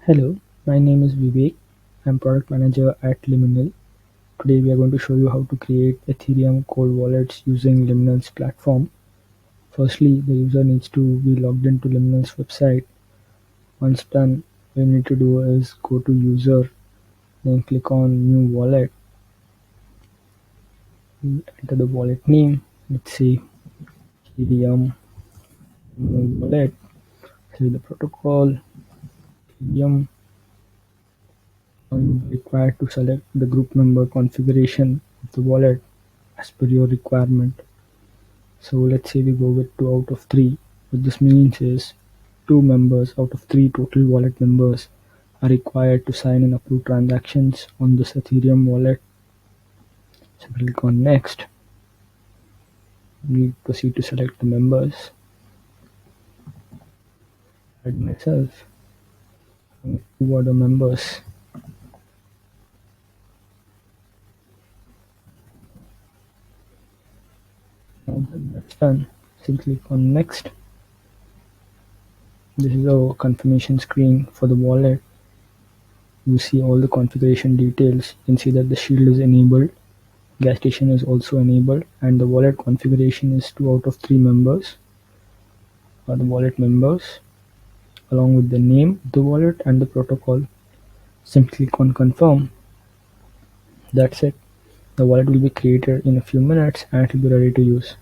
Hello, my name is Vivek. I'm product manager at Liminal. Today we are going to show you how to create Ethereum cold wallets using Liminal's platform. Firstly, the user needs to be logged into Liminal's website. Once done, what you need to do is go to user, then click on new wallet, enter the wallet name, let's say Ethereum wallet, select the protocol, Ethereum. Now you are required to select the group member configuration of the wallet as per your requirement. So let's say we go with 2 out of 3. What this means is 2 members out of 3 total wallet members are required to sign and approve transactions on this Ethereum wallet. So click on next. We proceed to select the members. Add myself. Who are the members? Now that that's done, simply click on next. This is our confirmation screen for the wallet. You see all the configuration details. You can see that the shield is enabled. Gas station is also enabled, and the wallet configuration is 2 out of 3 members are the wallet members, along with the name of the wallet and the protocol. Simply click on confirm. That's it. The wallet will be created in a few minutes and it will be ready to use.